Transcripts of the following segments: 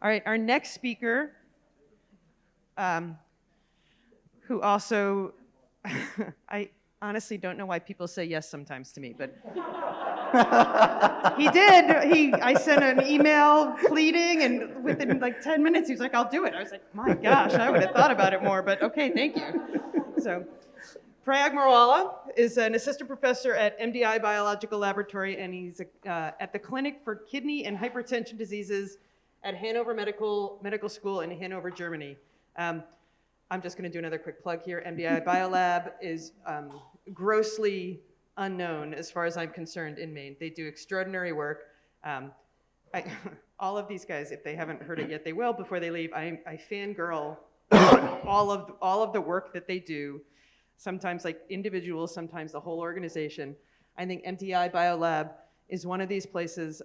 All right, our next speaker, who also, I honestly don't know why people say yes sometimes to me, but he did. I sent an email pleading, and within like 10 minutes, he was like, I'll do it. I was like, my gosh, I would have thought about it more, but okay, thank you. So, Prayag Murawala is an assistant professor at MDI Biological Laboratory, and he's at the Clinic for Kidney and Hypertension Diseases at Hanover Medical School in Hanover, Germany. I'm just going to do another quick plug here. MDI Biolab is grossly unknown as far as I'm concerned in Maine. They do extraordinary work. All of these guys, if they haven't heard it yet, they will before they leave. I fangirl all of the work that they do. Sometimes like individuals, sometimes the whole organization. I think MDI Biolab is one of these places.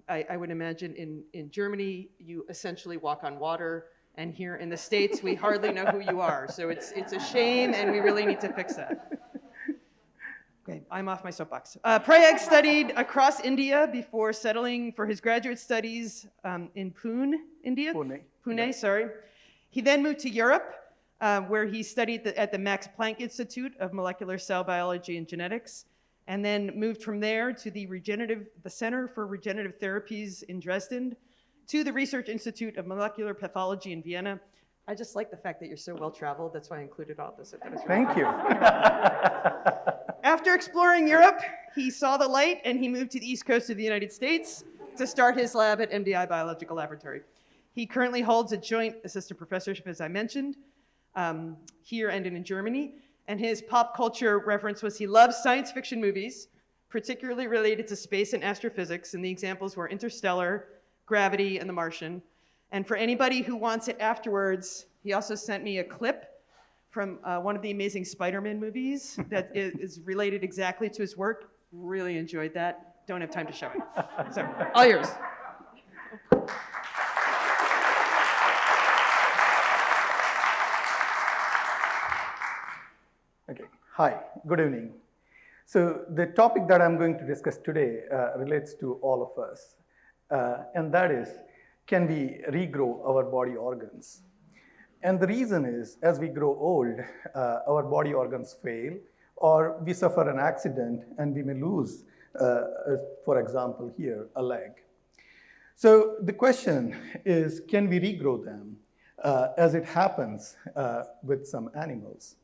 I would imagine in Germany, you essentially walk on water, and here in the States, we hardly know who you are. So it's a shame, and we really need to fix that. Okay, I'm off my soapbox. Prayag studied across India before settling for his graduate studies in Pune, India? Pune, yeah. Sorry. He then moved to Europe, where he studied at the Max Planck Institute of Molecular Cell Biology and Genetics, and then moved from there to the Center for Regenerative Therapies in Dresden, to the Research Institute of Molecular Pathology in Vienna. I just like the fact that you're so well-traveled. That's why I included all this. Thank you. After exploring Europe, he saw the light and he moved to the East Coast of the United States to start his lab at MDI Biological Laboratory. He currently holds a joint assistant professorship, as I mentioned, here and in Germany. And his pop culture reference was he loves science fiction movies, particularly related to space and astrophysics. And the examples were Interstellar, Gravity, and The Martian. And for anybody who wants it afterwards, he also sent me a clip from one of the Amazing Spider-Man movies that is related exactly to his work. Really enjoyed that. Don't have time to show it. So, all yours. Okay. Hi, good evening. So the topic that I'm going to discuss today relates to all of us, and that is, can we regrow our body organs? And the reason is, as we grow old, our body organs fail, or we suffer an accident and we may lose, for example, here, a leg. So the question is, can we regrow them, as it happens with some animals?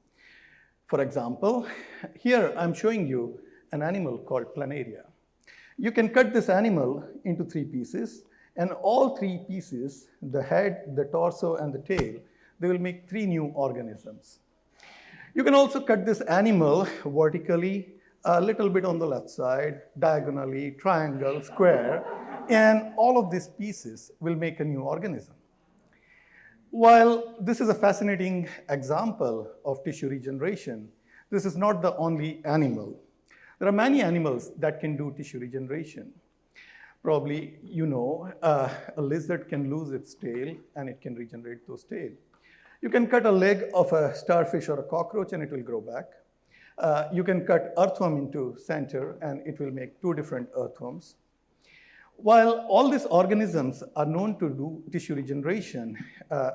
For example, here I'm showing you an animal called planaria. You can cut this animal into 3 pieces, and all 3 pieces, the head, the torso, and the tail, they will make 3 new organisms. You can also cut this animal vertically, a little bit on the left side, diagonally, triangle, square, and all of these pieces will make a new organism. While this is a fascinating example of tissue regeneration, this is not the only animal. There are many animals that can do tissue regeneration. Probably you know a lizard can lose its tail and it can regenerate those tail. You can cut a leg of a starfish or a cockroach and it will grow back. You can cut earthworm into center and it will make 2 different earthworms. While all these organisms are known to do tissue regeneration,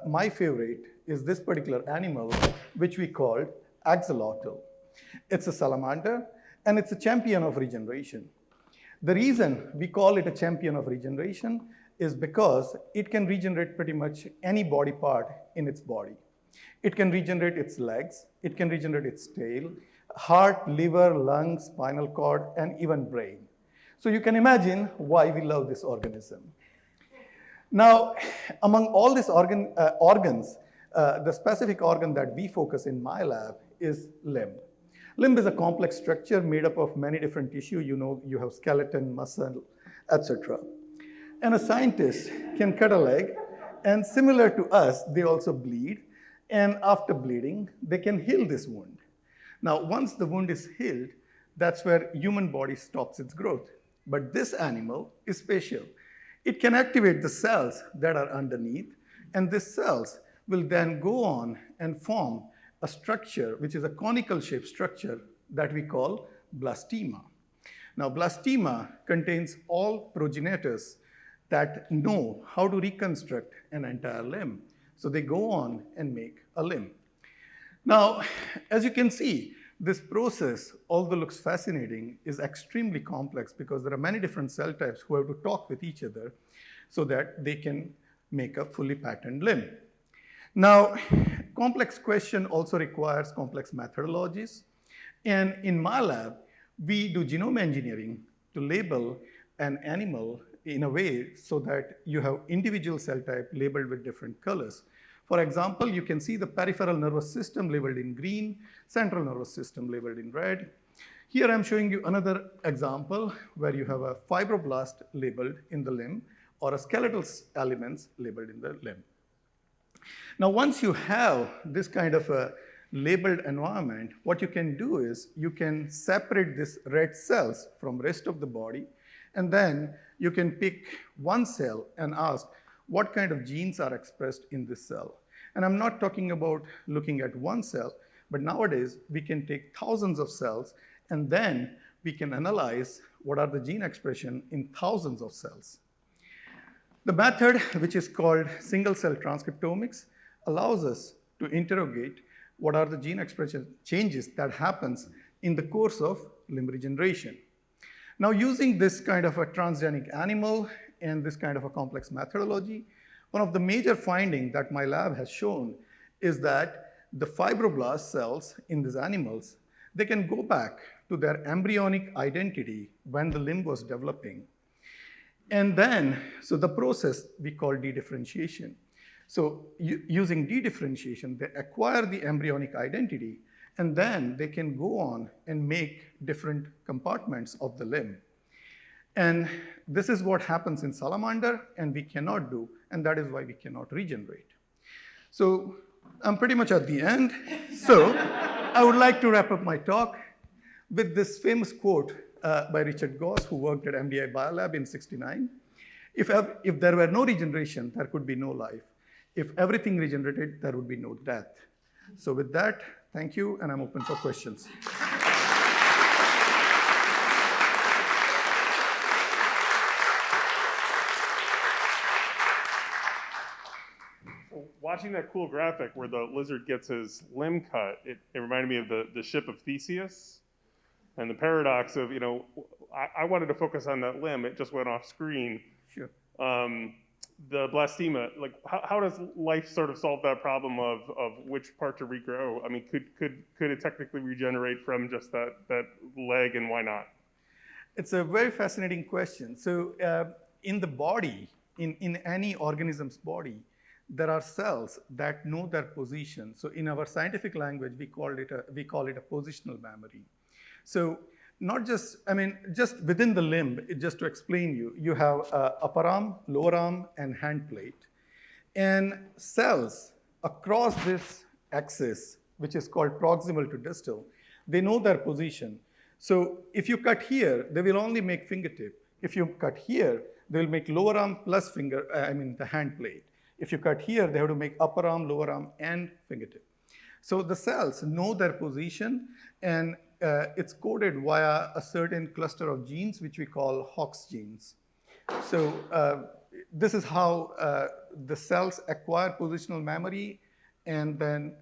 my favorite is this particular animal, which we called Axolotl. It's a salamander, and it's a champion of regeneration. The reason we call it a champion of regeneration is because it can regenerate pretty much any body part in its body. It can regenerate its legs, it can regenerate its tail, heart, liver, lungs, spinal cord, and even brain. So you can imagine why we love this organism. Now, among all these organs, the specific organ that we focus in my lab is limb. Limb is a complex structure made up of many different tissue. You know, you have skeleton, muscle, etc. And a scientist can cut a leg, and similar to us, they also bleed. And after bleeding, they can heal this wound. Now, once the wound is healed, that's where human body stops its growth. But this animal is special. It can activate the cells that are underneath, and these cells will then go on and form a structure, which is a conical shaped structure that we call blastema. Now, blastema contains all progenitors that know how to reconstruct an entire limb. So they go on and make a limb. Now, as you can see, this process, although looks fascinating, is extremely complex because there are many different cell types who have to talk with each other so that they can make a fully patterned limb. Now, complex question also requires complex methodologies. And in my lab, we do genome engineering to label an animal in a way so that you have individual cell type labeled with different colors. For example, you can see the peripheral nervous system labeled in green, central nervous system labeled in red. Here I'm showing you another example where you have a fibroblast labeled in the limb or a skeletal elements labeled in the limb. Now, once you have this kind of a labeled environment, what you can do is you can separate these red cells from rest of the body, and then you can pick one cell and ask what kind of genes are expressed in this cell. And I'm not talking about looking at one cell, but nowadays we can take thousands of cells and then we can analyze what are the gene expression in thousands of cells. The method, which is called single cell transcriptomics, allows us to interrogate what are the gene expression changes that happens in the course of limb regeneration. Now, using this kind of a transgenic animal and this kind of a complex methodology, one of the major findings that my lab has shown is that the fibroblast cells in these animals, they can go back to their embryonic identity when the limb was developing. And then, so the process we call dedifferentiation. So using dedifferentiation, they acquire the embryonic identity, and then they can go on and make different compartments of the limb. And this is what happens in salamander, and we cannot do, and that is why we cannot regenerate. So I'm pretty much at the end. So I would like to wrap up my talk with this famous quote by Richard Goss, who worked at MDI Biolab in '69. If there were no regeneration, there could be no life. If everything regenerated, there would be no death. So with that, thank you, and I'm open for questions. Watching that cool graphic where the lizard gets his limb cut, it reminded me of the ship of Theseus and the paradox of, I wanted to focus on that limb. It just went off screen. Sure. The blastema, like how does life sort of solve that problem of which part to regrow? I mean, could it technically regenerate from just that leg, and why not? It's a very fascinating question. So in the body, in any organism's body, there are cells that know their position. So in our scientific language, we call it a positional memory. So not just, just within the limb, just to explain you have upper arm, lower arm, and hand plate. And cells across this axis, which is called proximal to distal, they know their position. So if you cut here, they will only make fingertip. If you cut here, they will make lower arm plus the hand plate. If you cut here, they have to make upper arm, lower arm, and fingertip. So the cells know their position, and it's coded via a certain cluster of genes, which we call Hox genes. So this is how the cells acquire positional memory, and then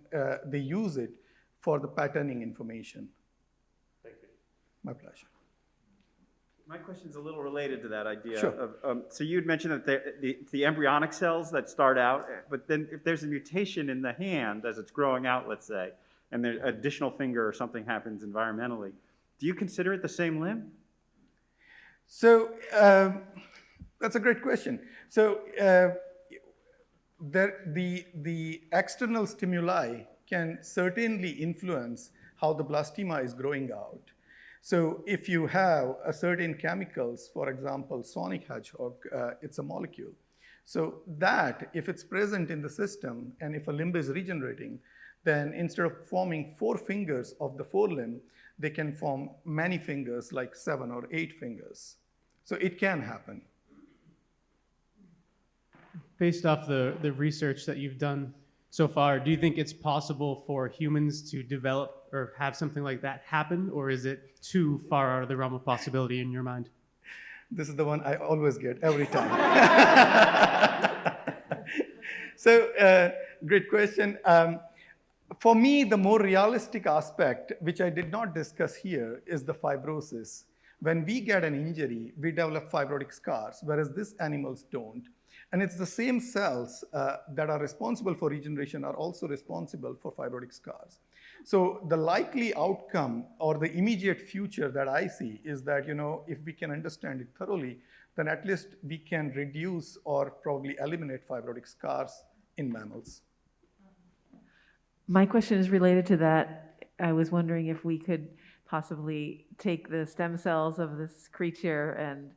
they use it for the patterning information. Thank you. My pleasure. My question's a little related to that idea. Sure. So you had mentioned that the embryonic cells that start out, but then if there's a mutation in the hand as it's growing out, let's say, and an additional finger or something happens environmentally, do you consider it the same limb? So that's a great question. So the external stimuli can certainly influence how the blastema is growing out. So if you have a certain chemicals, for example, sonic hedgehog, it's a molecule. So that, if it's present in the system, and if a limb is regenerating, then instead of forming 4 fingers of the forelimb, they can form many fingers, like 7 or 8 fingers. So it can happen. Based off the research that you've done so far, do you think it's possible for humans to develop or have something like that happen, or is it too far out of the realm of possibility in your mind? This is the one I always get every time. So, great question. For me, the more realistic aspect, which I did not discuss here, is the fibrosis. When we get an injury, we develop fibrotic scars, whereas these animals don't. And it's the same cells that are responsible for regeneration are also responsible for fibrotic scars. So the likely outcome or the immediate future that I see is that, if we can understand it thoroughly, then at least we can reduce or probably eliminate fibrotic scars in mammals. My question is related to that. I was wondering if we could possibly take the stem cells of this creature and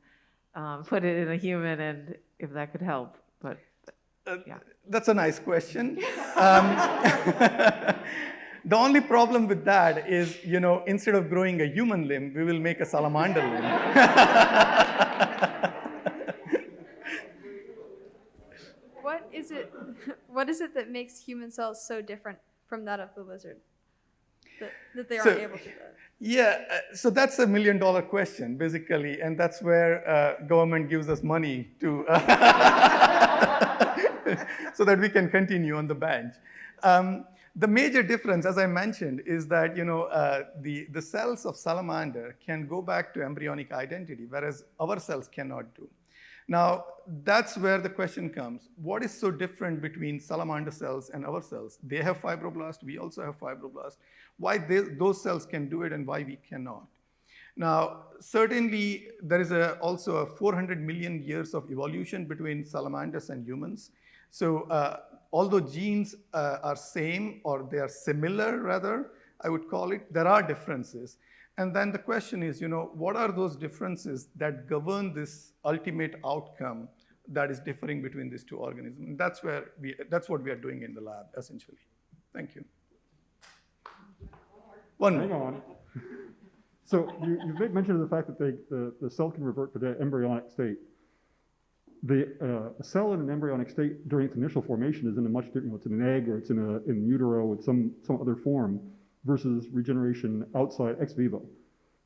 put it in a human, and if that could help. But yeah. That's a nice question. The only problem with that is, instead of growing a human limb, we will make a salamander limb. What is it that makes human cells so different from that of the lizard? That they aren't able to do that? Yeah, so that's $1 million question, basically, and that's where government gives us money to so that we can continue on the bench. The major difference, as I mentioned, is that the cells of salamander can go back to embryonic identity, whereas our cells cannot do. Now, that's where the question comes. What is so different between salamander cells and our cells? They have fibroblasts, we also have fibroblasts. Why those cells can do it and why we cannot? Now, certainly, there is also a 400 million years of evolution between salamanders and humans. So although genes are same, or they are similar rather, I would call it, there are differences. And then the question is, what are those differences that govern this ultimate outcome that is differing between these two organisms? And that's what we are doing in the lab, essentially. Thank you. One more. Hang on. So you've made mention of the fact that the cell can revert to the embryonic state. A cell in an embryonic state during its initial formation is in a much different, it's in an egg, or it's in utero, it's some other form, versus regeneration outside ex vivo.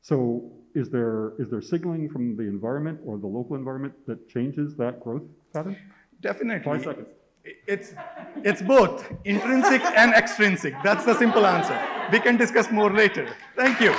So is there signaling from the environment or the local environment that changes that growth pattern? Definitely. 5 seconds. It's both intrinsic and extrinsic. That's the simple answer. We can discuss more later. Thank you.